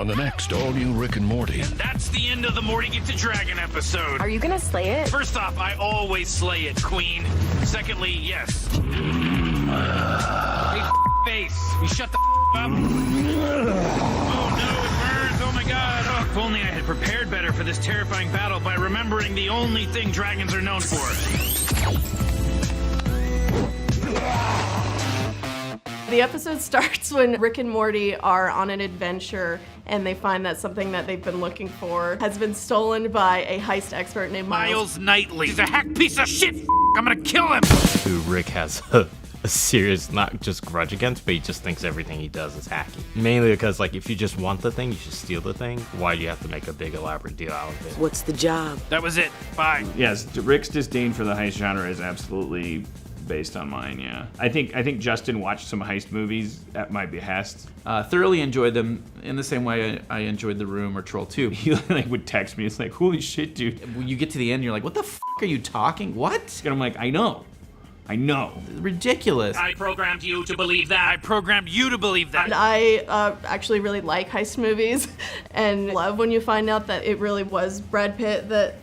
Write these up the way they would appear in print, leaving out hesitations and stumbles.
on the next all-new Rick and Morty. And that's the end of the Morty Gets a Dragon episode. Are you gonna slay it? First off, I always slay it, queen. Secondly, yes. Hey, face. You shut the up. Oh, no, it burns. Oh, my God. Oh, if only I had prepared better for this terrifying battle by remembering the only thing dragons are known for. The episode starts when Rick and Morty are on an adventure and they find that something that they've been looking for has been stolen by a heist expert named Miles Knightley. He's a hack piece of shit. I'm gonna kill him. Who Rick has a serious, not just grudge against, but he just thinks everything he does is hacky. Mainly because, like, if you just want the thing, you should steal the thing. Why do you have to make a big elaborate deal out of it? What's the job? That was it. Bye. Yes, Rick's disdain for the heist genre is absolutely based on mine, yeah. I think Justin watched some heist movies at my behest. Thoroughly enjoyed them in the same way I enjoyed The Room or Troll 2. He would text me, it's like, holy shit, dude. When you get to the end, you're like, what the f*** are you talking? What? And I'm like, I know. Ridiculous. I programmed you to believe that. I programmed you to believe that. And I actually really like heist movies and love when you find out that it really was Brad Pitt that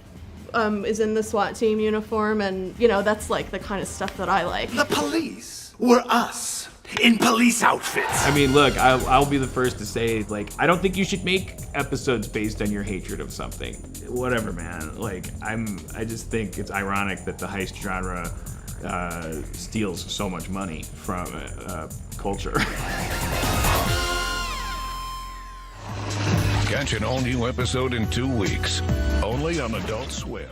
is in the SWAT team uniform, and you know, that's like the kind of stuff that I like. The police were us in police outfits. I mean, look, I'll be the first to say, like, I don't think you should make episodes based on your hatred of something. Whatever, man. Like, I just think it's ironic that the heist genre steals so much money from culture. Catch an all-new episode in 2 weeks, only on Adult Swim.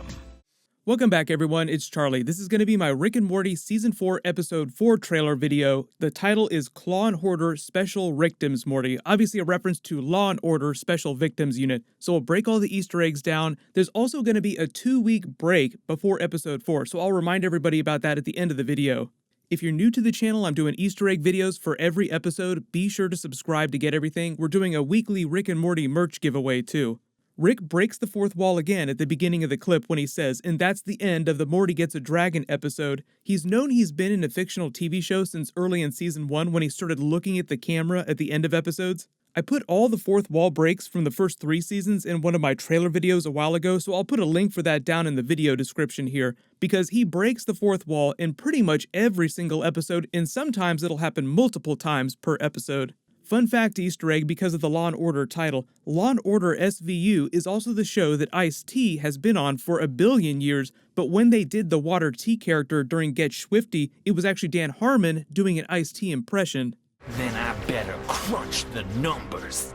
Welcome back, everyone. It's Charlie. This is going to be my Rick and Morty Season 4 Episode 4 trailer video. The title is Claw and Hoarder Special Victims Morty, obviously a reference to Law and Order Special Victims Unit. So we'll break all the Easter eggs down. There's also going to be a 2-week break before Episode 4, so I'll remind everybody about that at the end of the video. If you're new to the channel, I'm doing Easter egg videos for every episode. Be sure to subscribe to get everything. We're doing a weekly Rick and Morty merch giveaway too. Rick breaks the fourth wall again at the beginning of the clip when he says, and that's the end of the Morty Gets a Dragon episode. He's known he's been in a fictional TV show since early in Season 1 when he started looking at the camera at the end of episodes. I put all the fourth wall breaks from the first 3 seasons in one of my trailer videos a while ago, so I'll put a link for that down in the video description here, because he breaks the fourth wall in pretty much every single episode, and sometimes it'll happen multiple times per episode. Fun fact Easter egg because of the Law & Order title, Law & Order SVU is also the show that Ice-T has been on for a billion years, but when they did the Water T character during Get Swifty, it was actually Dan Harmon doing an Ice-T impression. Then I better crunch the numbers.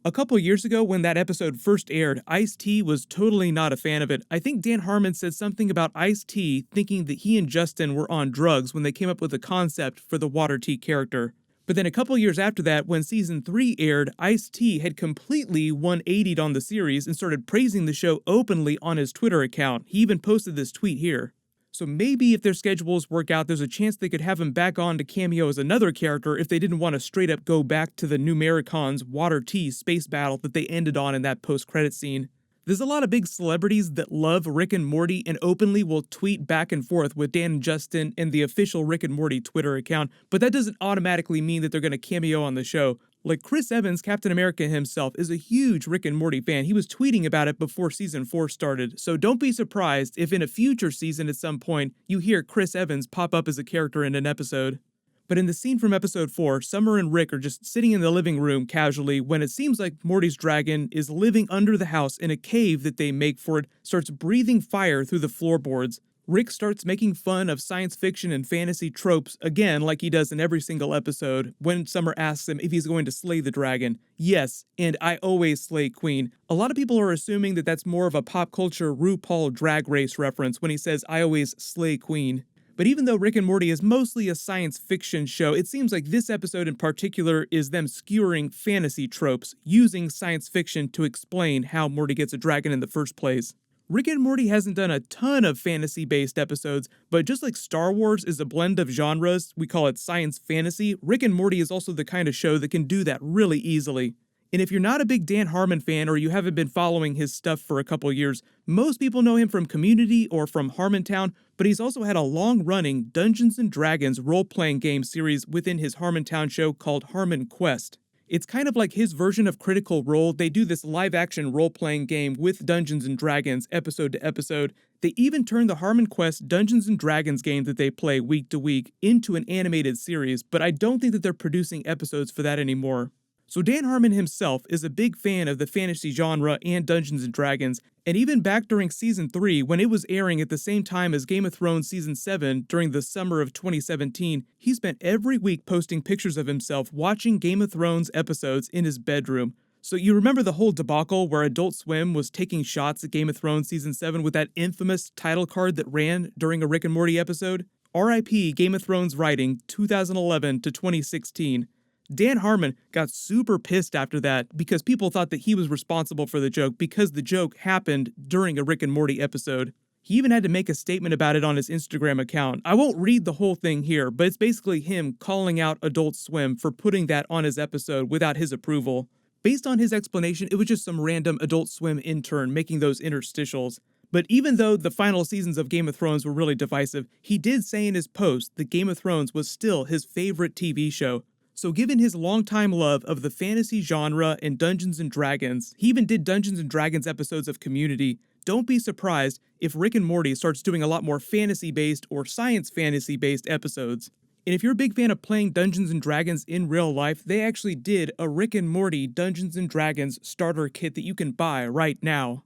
A couple years ago when that episode first aired, Ice-T was totally not a fan of it. I think Dan Harmon said something about Ice-T thinking that he and Justin were on drugs when they came up with the concept for the Water T character. But then a couple years after that, when Season 3 aired, Ice-T had completely 180'd on the series and started praising the show openly on his Twitter account. He even posted this tweet here. So maybe if their schedules work out, there's a chance they could have him back on to cameo as another character if they didn't want to straight up go back to the Numericons Water T space battle that they ended on in that post-credit scene. There's a lot of big celebrities that love Rick and Morty and openly will tweet back and forth with Dan and Justin and the official Rick and Morty Twitter account, but that doesn't automatically mean that they're going to cameo on the show. Like Chris Evans, Captain America himself, is a huge Rick and Morty fan. He was tweeting about it before Season 4 started, so don't be surprised if in a future season at some point you hear Chris Evans pop up as a character in an episode. But in the scene from Episode 4, Summer and Rick are just sitting in the living room casually when it seems like Morty's dragon is living under the house in a cave that they make for it, starts breathing fire through the floorboards. Rick starts making fun of science fiction and fantasy tropes again like he does in every single episode when Summer asks him if he's going to slay the dragon. Yes, and I always slay Queen. A lot of people are assuming that that's more of a pop culture RuPaul Drag Race reference when he says I always slay Queen. But even though Rick and Morty is mostly a science fiction show, it seems like this episode in particular is them skewering fantasy tropes, using science fiction to explain how Morty gets a dragon in the first place. Rick and Morty hasn't done a ton of fantasy-based episodes, but just like Star Wars is a blend of genres, we call it science fantasy, Rick and Morty is also the kind of show that can do that really easily. And if you're not a big Dan Harmon fan or you haven't been following his stuff for a couple years, most people know him from Community or from Harmontown, but he's also had a long-running Dungeons & Dragons role-playing game series within his Harmontown show called Harmon Quest. It's kind of like his version of Critical Role. They do this live-action role-playing game with Dungeons & Dragons episode to episode. They even turned the Harmon Quest Dungeons & Dragons game that they play week to week into an animated series, but I don't think that they're producing episodes for that anymore. So Dan Harmon himself is a big fan of the fantasy genre and Dungeons & Dragons, and even back during Season 3, when it was airing at the same time as Game of Thrones Season 7 during the summer of 2017, he spent every week posting pictures of himself watching Game of Thrones episodes in his bedroom. So you remember the whole debacle where Adult Swim was taking shots at Game of Thrones Season 7 with that infamous title card that ran during a Rick and Morty episode? R.I.P. Game of Thrones writing 2011 to 2016. Dan Harmon got super pissed after that because people thought that he was responsible for the joke because the joke happened during a Rick and Morty episode. He even had to make a statement about it on his Instagram account. I won't read the whole thing here, but it's basically him calling out Adult Swim for putting that on his episode without his approval. Based on his explanation, it was just some random Adult Swim intern making those interstitials. But even though the final seasons of Game of Thrones were really divisive, he did say in his post that Game of Thrones was still his favorite TV show. So given his longtime love of the fantasy genre and Dungeons & Dragons, he even did Dungeons & Dragons episodes of Community. Don't be surprised if Rick and Morty starts doing a lot more fantasy-based or science fantasy-based episodes. And if you're a big fan of playing Dungeons & Dragons in real life, they actually did a Rick and Morty Dungeons & Dragons starter kit that you can buy right now.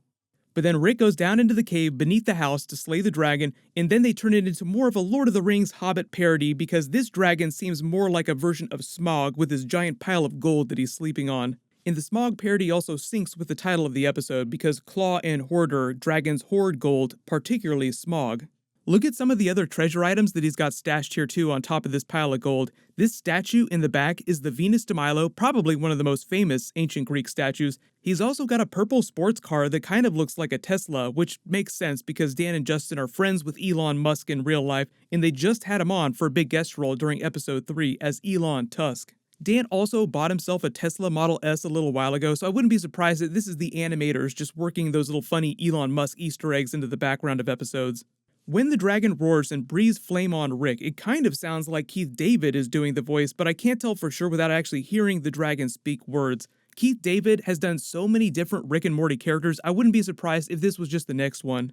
But then Rick goes down into the cave beneath the house to slay the dragon, and then they turn it into more of a Lord of the Rings Hobbit parody because this dragon seems more like a version of Smaug with his giant pile of gold that he's sleeping on. And the Smaug parody also syncs with the title of the episode because Claw and Hoarder, dragons hoard gold, particularly Smaug. Look at some of the other treasure items that he's got stashed here too on top of this pile of gold. This statue in the back is the Venus de Milo, probably one of the most famous ancient Greek statues. He's also got a purple sports car that kind of looks like a Tesla, which makes sense because Dan and Justin are friends with Elon Musk in real life, and they just had him on for a big guest role during episode 3 as Elon Tusk. Dan also bought himself a Tesla Model S a little while ago, so I wouldn't be surprised that this is the animators just working those little funny Elon Musk Easter eggs into the background of episodes. When the dragon roars and breathes flame on Rick, it kind of sounds like Keith David is doing the voice, but I can't tell for sure without actually hearing the dragon speak words. Keith David has done so many different Rick and Morty characters, I wouldn't be surprised if this was just the next one.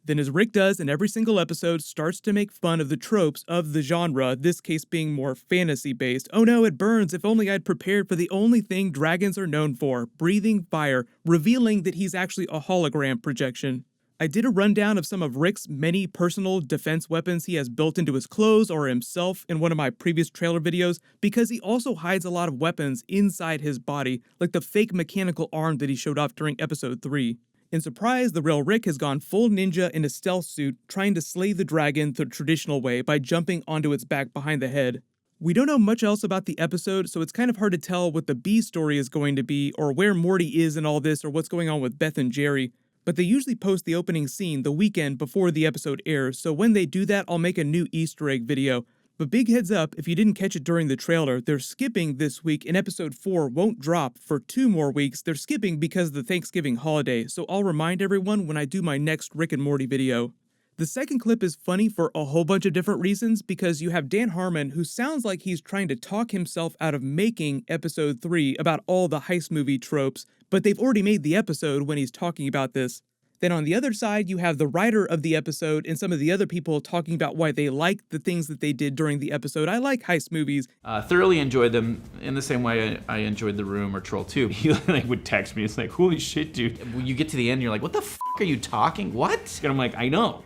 Then as Rick does in every single episode, starts to make fun of the tropes of the genre, this case being more fantasy-based. Oh no, it burns, if only I'd prepared for the only thing dragons are known for, breathing fire, revealing that he's actually a hologram projection. I did a rundown of some of Rick's many personal defense weapons he has built into his clothes or himself in one of my previous trailer videos because he also hides a lot of weapons inside his body, like the fake mechanical arm that he showed off during episode 3. In surprise, the real Rick has gone full ninja in a stealth suit, trying to slay the dragon the traditional way by jumping onto its back behind the head. We don't know much else about the episode, so it's kind of hard to tell what the B story is going to be, or where Morty is in all this, or what's going on with Beth and Jerry. But they usually post the opening scene the weekend before the episode airs, so when they do that, I'll make a new Easter egg video. But big heads up, if you didn't catch it during the trailer, they're skipping this week and episode 4 won't drop for 2 more weeks. They're skipping because of the Thanksgiving holiday, so I'll remind everyone when I do my next Rick and Morty video. The second clip is funny for a whole bunch of different reasons because you have Dan Harmon who sounds like he's trying to talk himself out of making episode 3 about all the heist movie tropes, but they've already made the episode when he's talking about this. Then on the other side, you have the writer of the episode and some of the other people talking about why they liked the things that they did during the episode. I like heist movies. Thoroughly enjoyed them in the same way I enjoyed The Room or Troll 2. He would text me, it's like, holy shit, dude. When you get to the end, you're like, what the f*** are you talking? What? And I'm like, I know.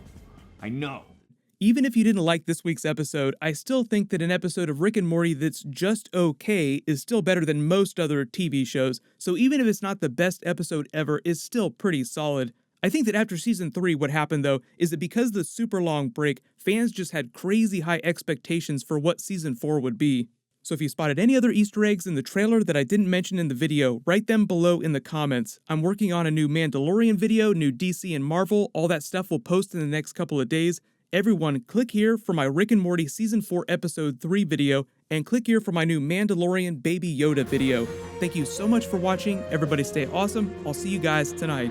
Even if you didn't like this week's episode, I still think that an episode of Rick and Morty that's just okay is still better than most other TV shows, so even if it's not the best episode ever, it's still pretty solid. I think that after season 3, what happened though, is that because of the super long break, fans just had crazy high expectations for what season 4 would be. So if you spotted any other Easter eggs in the trailer that I didn't mention in the video, write them below in the comments. I'm working on a new Mandalorian video, new DC and Marvel, all that stuff will post in the next couple of days. Everyone, click here for my Rick and Morty season 4 episode 3 video, and click here for my new Mandalorian Baby Yoda video. Thank you so much for watching. Everybody stay awesome. I'll see you guys tonight.